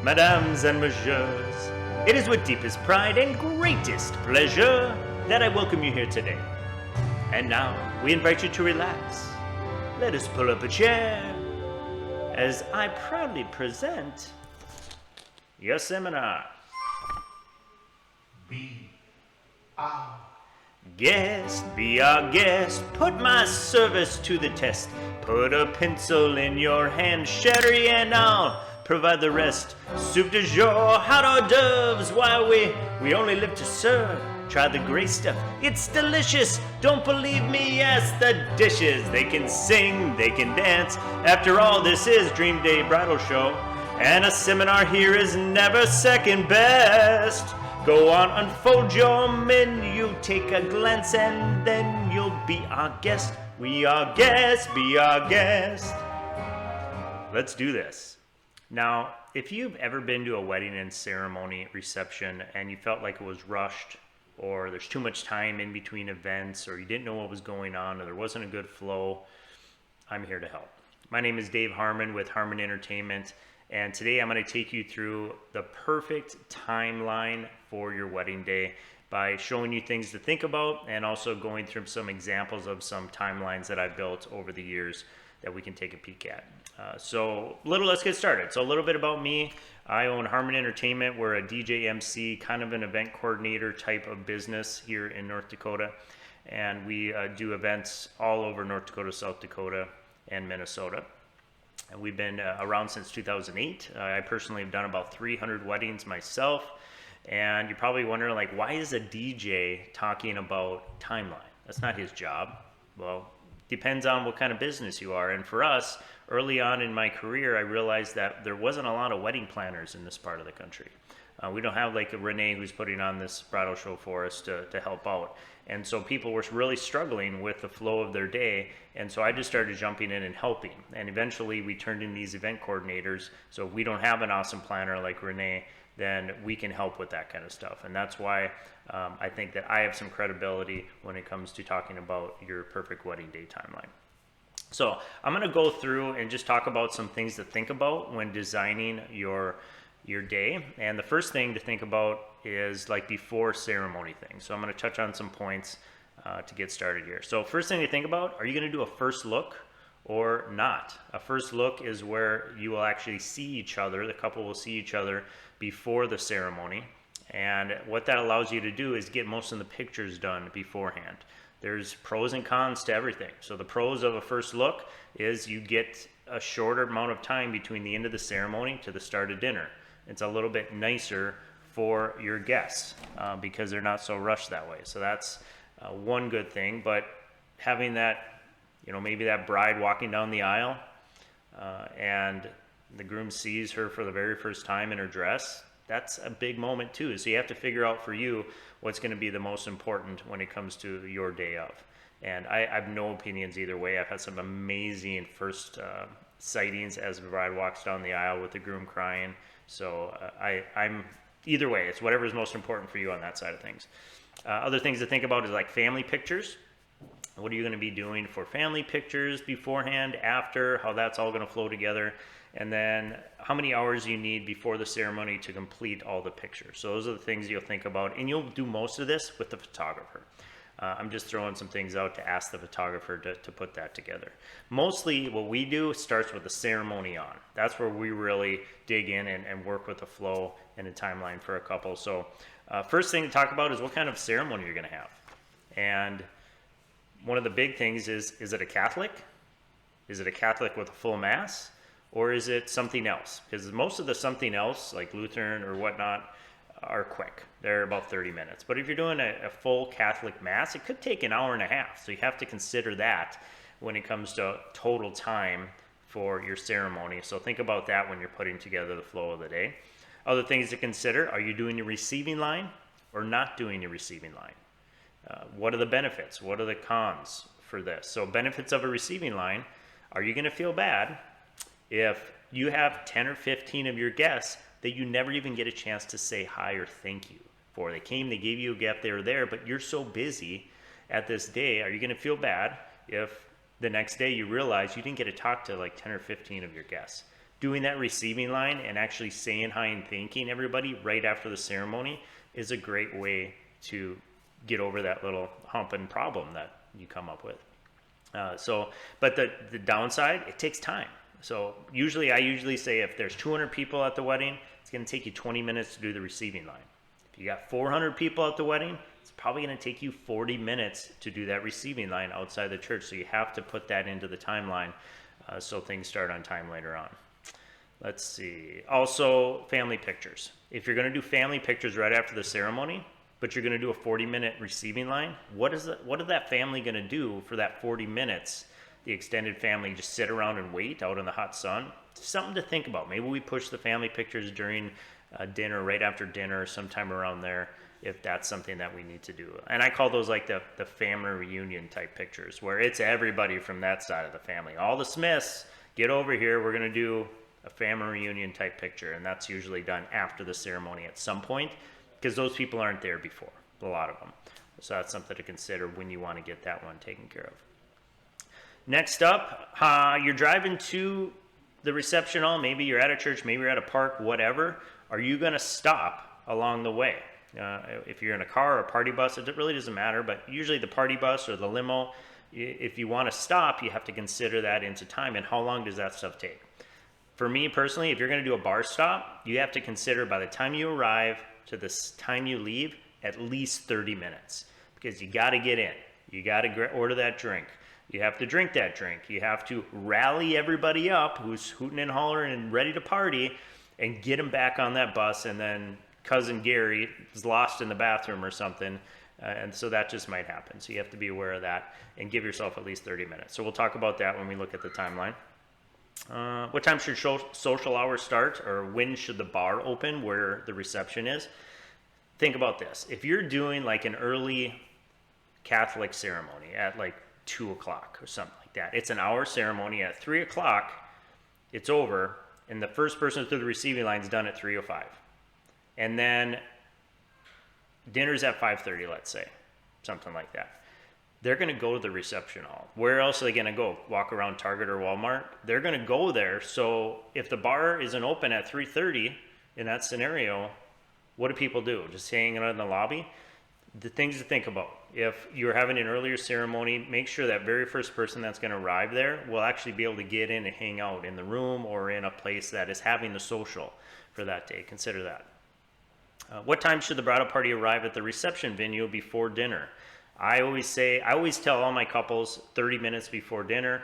Mesdames and messieurs, it is with deepest pride and greatest pleasure that I welcome you here today. And now, we invite you to relax. Let us pull up a chair as I proudly present your seminar. Be our Guest, be our guest, put my service to the test. Put a pencil in your hand, sherry, and I'll provide the rest. Soup du jour, hot hors d'oeuvres, while we only live to serve. Try the gray stuff, it's delicious. Don't believe me, ask the dishes. They can sing, they can dance. After all, this is Dream Day Bridal Show, and a seminar here is never second best. Go on, unfold your menu, take a glance, and then you'll be our guest. We are guests, be our guest. Let's do this. Now, if you've ever been to a wedding and ceremony reception and you felt like it was rushed, or there's too much time in between events, or you didn't know what was going on, or there wasn't a good flow, I'm here to help. My name is Dave Harmon with Harmon Entertainment, and today I'm going to take you through the perfect timeline for your wedding day by showing you things to think about and also going through some examples of some timelines that I've built over the years that we can take a peek at. Let's get started. So a little bit about me. I own Harmon Entertainment. We're a DJ MC, kind of an event coordinator type of business here in North Dakota. And we do events all over North Dakota, South Dakota, and Minnesota. And we've been around since 2008. I personally have done about 300 weddings myself. And you're probably wondering, like, why is a DJ talking about timeline? That's not his job. Well, depends on what kind of business you are. And for us, early on in my career, I realized that there wasn't a lot of wedding planners in this part of the country. We don't have like a Renee who's putting on this bridal show for us to help out. And so people were really struggling with the flow of their day. And so I just started jumping in and helping. And eventually we turned in these event coordinators. So if we don't have an awesome planner like Renee, then we can help with that kind of stuff. And that's why I think that I have some credibility when it comes to talking about your perfect wedding day timeline. So I'm going to go through and just talk about some things to think about when designing your day. And the first thing to think about is like before ceremony things. So I'm going to touch on some points to get started here. So first thing to think about, are you going to do a first look or not? A first look is where you will actually see each other. The couple will see each other before the ceremony. And what that allows you to do is get most of the pictures done beforehand. There's pros and cons to everything. So the pros of a first look is you get a shorter amount of time between the end of the ceremony to the start of dinner. It's a little bit nicer for your guests because they're not so rushed that way. So that's one good thing. But having that, maybe that bride walking down the aisle and the groom sees her for the very first time in her dress, that's a big moment too. So you have to figure out for you what's going to be the most important when it comes to your day of. And I have no opinions either way. I've had some amazing first sightings as the bride walks down the aisle with the groom crying. So I'm either way, it's whatever is most important for you on that side of things. Other things to think about is like family pictures. What are you going to be doing for family pictures beforehand, after, how that's all going to flow together, and then how many hours you need before the ceremony to complete all the pictures. So those are the things you'll think about, and you'll do most of this with the photographer. I'm just throwing some things out to ask the photographer to put that together. Mostly what we do starts with the ceremony on. That's where we really dig in and work with the flow and the timeline for a couple. So first thing to talk about is what kind of ceremony you're going to have. And one of the big things is it a Catholic? Is it a Catholic with a full mass? Or is it something else? Because most of the something else, like Lutheran or whatnot, are quick. They're about 30 minutes. But if you're doing a full Catholic mass, it could take an hour and a half. So you have to consider that when it comes to total time for your ceremony. So think about that when you're putting together the flow of the day. Other things to consider, are you doing your receiving line or not doing your receiving line? What are the benefits? What are the cons for this? So benefits of a receiving line, are you going to feel bad if you have 10 or 15 of your guests that you never even get a chance to say hi or thank you for? They came, they gave you a gift, they were there, but you're so busy at this day. Are you going to feel bad if the next day you realize you didn't get to talk to like 10 or 15 of your guests? doing that receiving line and actually saying hi and thanking everybody right after the ceremony is a great way to get over that little hump and problem that you come up with. But the downside, it takes time. So I usually say if there's 200 people at the wedding, it's going to take you 20 minutes to do the receiving line. If you got 400 people at the wedding, it's probably going to take you 40 minutes to do that receiving line outside the church. So you have to put that into the timeline so things start on time later on. Let's see. Also, family pictures. If you're going to do family pictures right after the ceremony, but you're going to do a 40-minute receiving line, what is that family going to do for that 40 minutes? The extended family just sit around and wait out in the hot sun? Something to think about. Maybe we push the family pictures during dinner, right after dinner, sometime around there, if that's something that we need to do. And I call those like the family reunion type pictures, where it's everybody from that side of the family. All the Smiths, get over here, we're going to do a family reunion type picture. And that's usually done after the ceremony at some point, because those people aren't there before, a lot of them. So that's something to consider when you want to get that one taken care of. Next up, you're driving to the reception hall. Maybe you're at a church, maybe you're at a park, whatever. Are you going to stop along the way? If you're in a car or a party bus, it really doesn't matter, but usually the party bus or the limo, if you want to stop, you have to consider that into time. And how long does that stuff take? For me personally, if you're going to do a bar stop, you have to consider by the time you arrive to the time you leave, at least 30 minutes, because you got to get in. You got to order that drink. You have to drink that drink. You have to rally everybody up who's hooting and hollering and ready to party and get them back on that bus. And then cousin Gary is lost in the bathroom or something. And so that just might happen. So you have to be aware of that and give yourself at least 30 minutes. So we'll talk about that when we look at the timeline. What time should social hours start, or when should the bar open where the reception is? Think about this. If you're doing like an early Catholic ceremony at like 2 o'clock or something like that, it's an hour ceremony. At 3 o'clock, it's over, and the first person through the receiving line is done at 3:05. And then dinner's at 5:30, let's say, something like that. They're going to go to the reception hall. Where else are they going to go? Walk around Target or Walmart? They're going to go there. So if the bar isn't open at 3:30 in that scenario, what do people do? Just hang out in the lobby? The things to think about. If you're having an earlier ceremony, make sure that very first person that's going to arrive there will actually be able to get in and hang out in the room or in a place that is having the social for that day. Consider that. What time should the bridal party arrive at the reception venue before dinner? I always tell all my couples 30 minutes before dinner,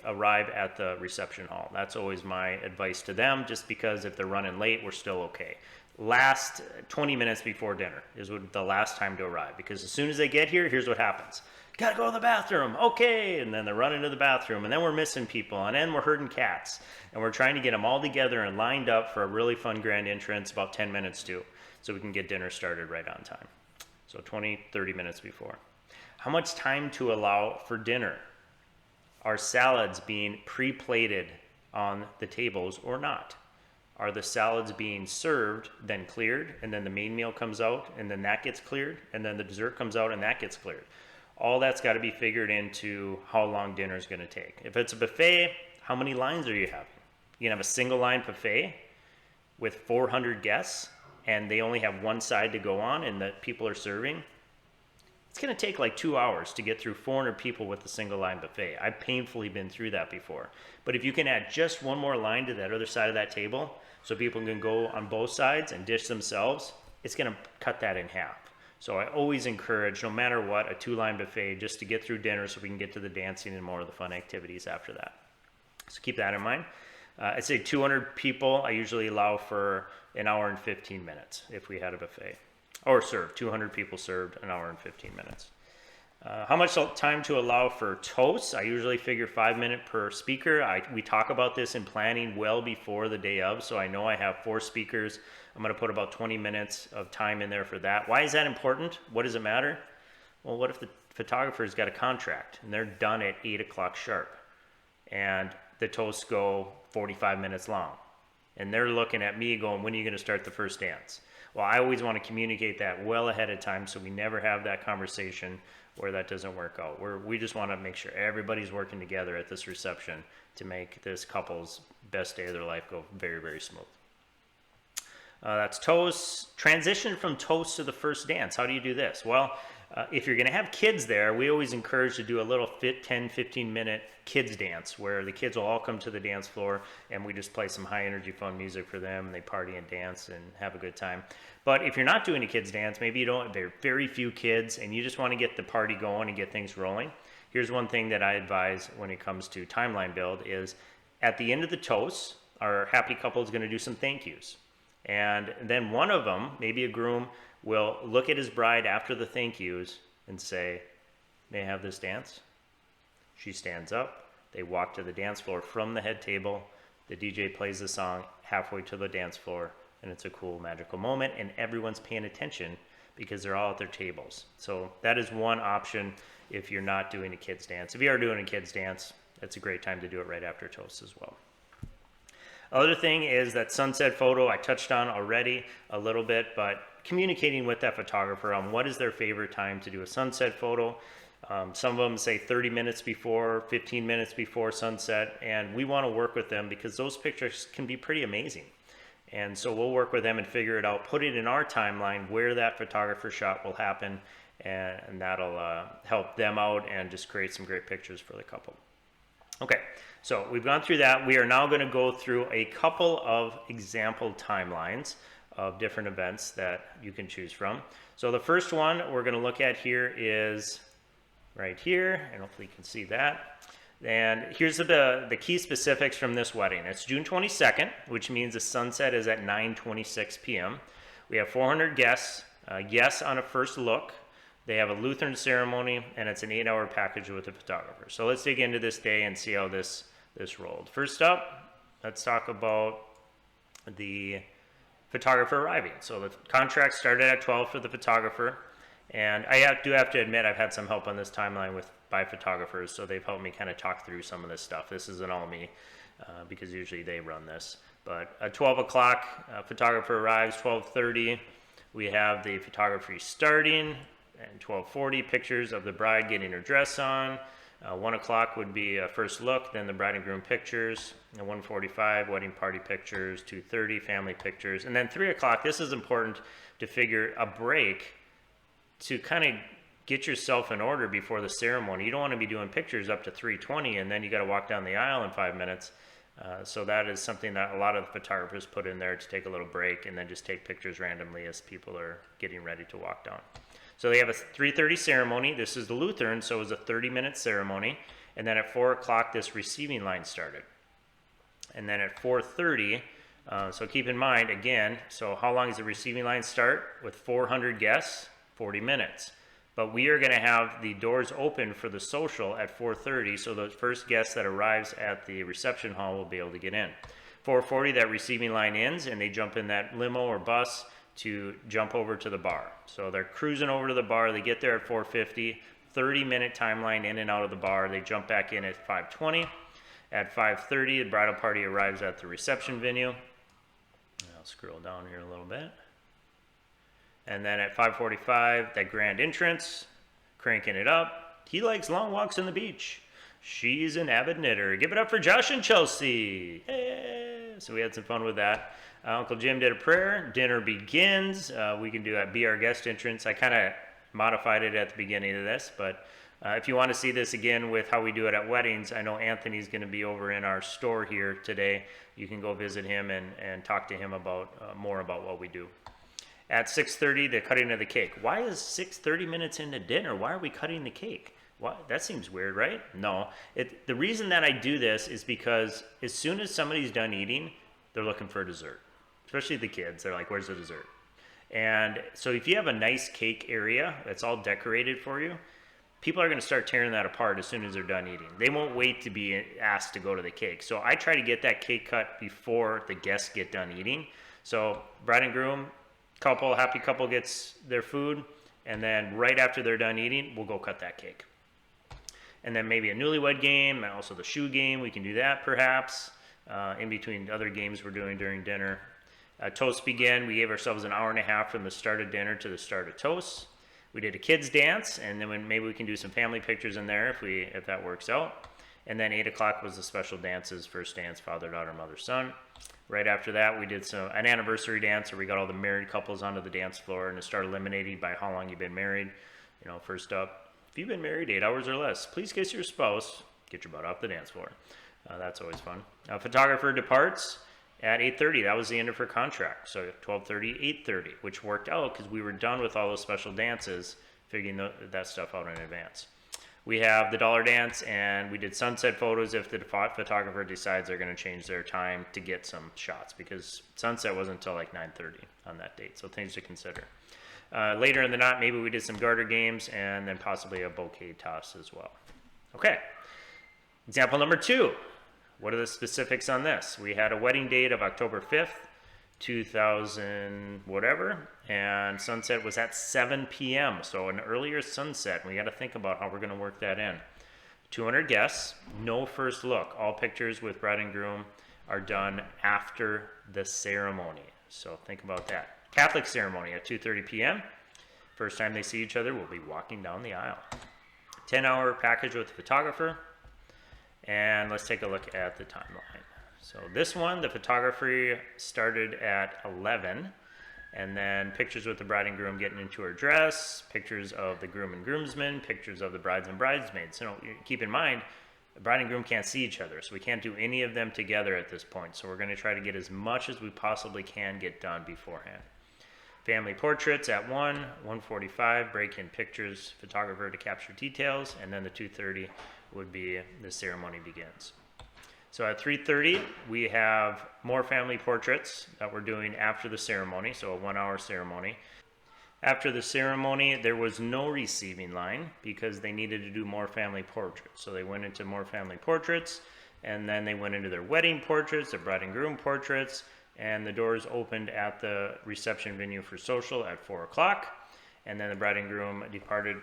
arrive at the reception hall. That's always my advice to them, just because if they're running late, we're still okay. Last 20 minutes before dinner is the last time to arrive, because as soon as they get here, here's what happens. Gotta go to the bathroom, okay, and then they're running to the bathroom, and then we're missing people, and then we're herding cats, and we're trying to get them all together and lined up for a really fun grand entrance about 10 minutes to, so we can get dinner started right on time. So 30 minutes before. How much time to allow for dinner? Are salads being pre-plated on the tables or not? Are the salads being served, then cleared, and then the main meal comes out, and then that gets cleared, and then the dessert comes out, and that gets cleared? All that's got to be figured into how long dinner is going to take. If it's a buffet, how many lines are you having? You can have a single line buffet with 400 guests, and they only have one side to go on, and the people are serving. It's going to take like 2 hours to get through 400 people with a single line buffet. I've painfully been through that before. But if you can add just one more line to that other side of that table, so people can go on both sides and dish themselves, it's going to cut that in half. So I always encourage, no matter what, a 2-line buffet just to get through dinner so we can get to the dancing and more of the fun activities after that. So keep that in mind. I'd say 200 people, I usually allow for an hour and 15 minutes if we had a buffet. Or served, 200 people served, an hour and 15 minutes. How much time to allow for toasts? I usually figure 5 minutes per speaker. We talk about this in planning well before the day of, so I know I have 4 speakers. I'm going to put about 20 minutes of time in there for that. Why is that important? What does it matter? Well, what if the photographer's got a contract and they're done at 8 o'clock sharp and the toasts go 45 minutes long? And they're looking at me going, when are you going to start the first dance? Well, I always want to communicate that well ahead of time so we never have that conversation where that doesn't work out. We just want to make sure everybody's working together at this reception to make this couple's best day of their life go very, very smooth. That's toast. Transition from toast to the first dance. How do you do this? Well, if you're going to have kids there, we always encourage to do a little 10-15 minute kids dance where the kids will all come to the dance floor and we just play some high energy fun music for them and they party and dance and have a good time. But if you're not doing a kids dance, maybe you don't, there are very few kids and you just want to get the party going and get things rolling. Here's one thing that I advise when it comes to timeline build is at the end of the toast, our happy couple is going to do some thank yous. And then one of them, maybe a groom, will look at his bride after the thank yous and say, may I have this dance? She stands up. They walk to the dance floor from the head table. The DJ plays the song halfway to the dance floor, and it's a cool, magical moment, and everyone's paying attention because they're all at their tables. So that is one option if you're not doing a kids dance. If you are doing a kids dance, that's a great time to do it right after toast as well. Other thing is that sunset photo I touched on already a little bit, but communicating with that photographer on what is their favorite time to do a sunset photo. Some of them say 30 minutes before, 15 minutes before sunset, and we want to work with them because those pictures can be pretty amazing. And so we'll work with them and figure it out, put it in our timeline where that photographer shot will happen, and that'll help them out and just create some great pictures for the couple. Okay, so we've gone through that. We are now going to go through a couple of example timelines of different events that you can choose from. So the first one we're going to look at here is right here, and hopefully you can see that. And here's the key specifics from this wedding. It's June 22nd, which means the sunset is at 9:26 p.m. We have 400 guests, yes on a first look. They have a Lutheran ceremony, and it's an 8-hour package with a photographer. So let's dig into this day and see how this rolled. First up, let's talk about the photographer arriving. So the contract started at 12 for the photographer, and I do have to admit I've had some help on this timeline by photographers, so they've helped me kind of talk through some of this stuff. This isn't all me, because usually they run this. But at 12 o'clock, photographer arrives. 12:30, we have the photography starting. And 12:40, pictures of the bride getting her dress on. 1 o'clock would be a first look, then the bride and groom pictures. And 1:45, wedding party pictures. 2:30, family pictures. And then 3 o'clock, this is important to figure a break to kind of get yourself in order before the ceremony. You don't want to be doing pictures up to 3:20 and then you got to walk down the aisle in 5 minutes. So that is something that a lot of the photographers put in there to take a little break and then just take pictures randomly as people are getting ready to walk down. So they have a 3:30 ceremony. This is the Lutheran, so it was a 30-minute ceremony. And then at 4 o'clock, this receiving line started. And then at 4:30, so keep in mind, again, so how long does the receiving line start? With 400 guests, 40 minutes. But we are going to have the doors open for the social at 4:30, so the first guest that arrives at the reception hall will be able to get in. 4:40, that receiving line ends, and they jump in that limo or bus to jump over to the bar. So they're cruising over to the bar. They get there at 4:50, 30-minute timeline in and out of the bar. They jump back in at 5:20. At 5:30, the bridal party arrives at the reception venue. I'll scroll down here a little bit. And then at 5:45, that grand entrance, cranking it up. He likes long walks on the beach. She's an avid knitter. Give it up for Josh and Chelsea. Hey. So we had some fun with that. Uncle Jim did a prayer. Dinner begins. We can do that, be our guest entrance. I kind of modified it at the beginning of this, but if you want to see this again with how we do it at weddings, I know Anthony's going to be over in our store here today. You can go visit him and talk to him about more about what we do. At 6:30, the cutting of the cake. Why is 6:30 minutes into dinner? Why are we cutting the cake? What? That seems weird, right? No. The reason that I do this is because as soon as somebody's done eating, they're looking for a dessert. Especially the kids. They're like, where's the dessert? And so if you have a nice cake area that's all decorated for you, people are going to start tearing that apart as soon as they're done eating. They won't wait to be asked to go to the cake. So I try to get that cake cut before the guests get done eating. So bride and groom, happy couple gets their food, and then right after they're done eating, we'll go cut that cake. And then maybe a newlywed game, and also the shoe game, we can do that perhaps, in between other games we're doing during dinner. Toast began. We gave ourselves an hour and a half from the start of dinner to the start of toast. We did a kids dance, and then maybe we can do some family pictures in there if that works out. And then 8 o'clock was the special dances, first dance, father, daughter, mother, son. Right after that, we did an anniversary dance where we got all the married couples onto the dance floor, and it started eliminating by how long you've been married. First up, if you've been married 8 hours or less, please kiss your spouse, get your butt off the dance floor. That's always fun. Photographer departs at 8:30. That was the end of her contract. So 12:30, 8:30, which worked out because we were done with all those special dances, figuring that stuff out in advance. We have the dollar dance, and we did sunset photos if the photographer decides they're going to change their time to get some shots, because sunset wasn't until like 9:30 on that date, so things to consider. Later in the night, maybe we did some garter games, and then possibly a bouquet toss as well. Okay, example number 2. What are the specifics on this? We had a wedding date of October 5th, 2000 whatever, and sunset was at 7 p.m. So an earlier sunset, and we got to think about how we're going to work that in. 200 guests, no first look. All pictures with bride and groom are done after the ceremony. So think about that. Catholic ceremony at 2:30 p.m. First time they see each other, we'll be walking down the aisle. 10-hour package with the photographer. And let's take a look at the timeline. So this one, the photography started at 11, and then pictures with the bride and groom getting into her dress, pictures of the groom and groomsmen, pictures of the brides and bridesmaids. So keep in mind, the bride and groom can't see each other, so we can't do any of them together at this point. So we're going to try to get as much as we possibly can get done beforehand. Family portraits at 1:45, break-in pictures, photographer to capture details, and then the 2:30 would be the ceremony begins. So at 3:30, we have more family portraits that we're doing after the ceremony, so a 1-hour ceremony. After the ceremony, there was no receiving line because they needed to do more family portraits. So they went into more family portraits, and then they went into their wedding portraits, their bride and groom portraits, and the doors opened at the reception venue for social at 4 o'clock, and then the bride and groom departed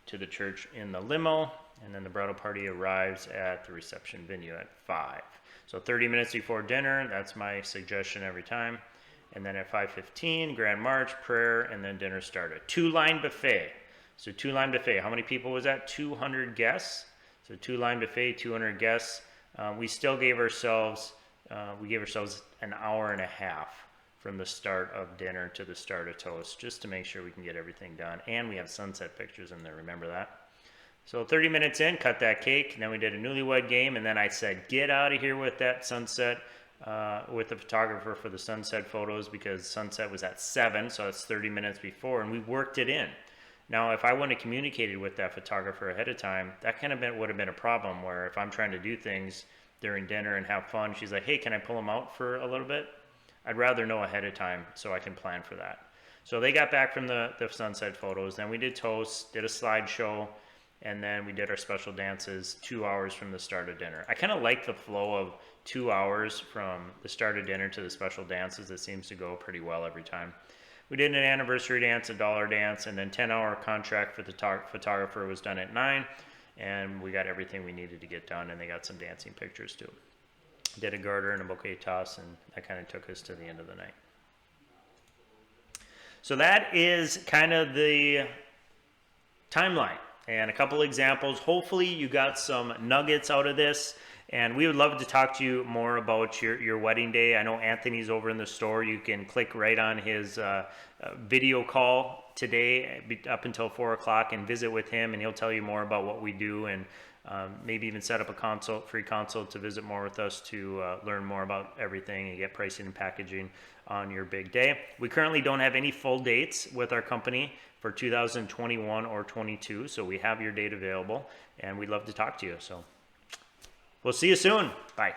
to the church in the limo, and then the bridal party arrives at the reception venue at 5. So 30 minutes before dinner, that's my suggestion every time. And then at 5:15, grand march, prayer, and then dinner started. 2-line buffet. So 2-line buffet, how many people was that? 200 guests. So 2-line buffet, 200 guests. We still gave ourselves an hour and a half from the start of dinner to the start of toast, just to make sure we can get everything done. And we have sunset pictures in there, remember that? So 30 minutes in, cut that cake, and then we did a newlywed game, and then I said, get out of here with that sunset, with the photographer for the sunset photos, because sunset was at 7, so that's 30 minutes before, and we worked it in. Now, if I wouldn't have communicated with that photographer ahead of time, that kind of would have been a problem, where if I'm trying to do things during dinner and have fun, she's like, hey, can I pull them out for a little bit? I'd rather know ahead of time so I can plan for that. So they got back from the sunset photos. Then we did toast, did a slideshow, and then we did our special dances 2 hours from the start of dinner. I kind of like the flow of 2 hours from the start of dinner to the special dances. It seems to go pretty well every time. We did an anniversary dance, a dollar dance, and then 10-hour contract for the photographer was done at 9, and we got everything we needed to get done, and they got some dancing pictures too. Did a garter and a bouquet toss, and that kind of took us to the end of the night. So that is kind of the timeline and a couple examples. Hopefully you got some nuggets out of this, and we would love to talk to you more about your wedding day. I know Anthony's over in the store. You can click right on his video call today up until 4 o'clock and visit with him, and he'll tell you more about what we do, and maybe even set up a free consult to visit more with us to learn more about everything and get pricing and packaging on your big day. We currently don't have any full dates with our company for 2021 or 22, so we have your date available, and we'd love to talk to you. So we'll see you soon. Bye.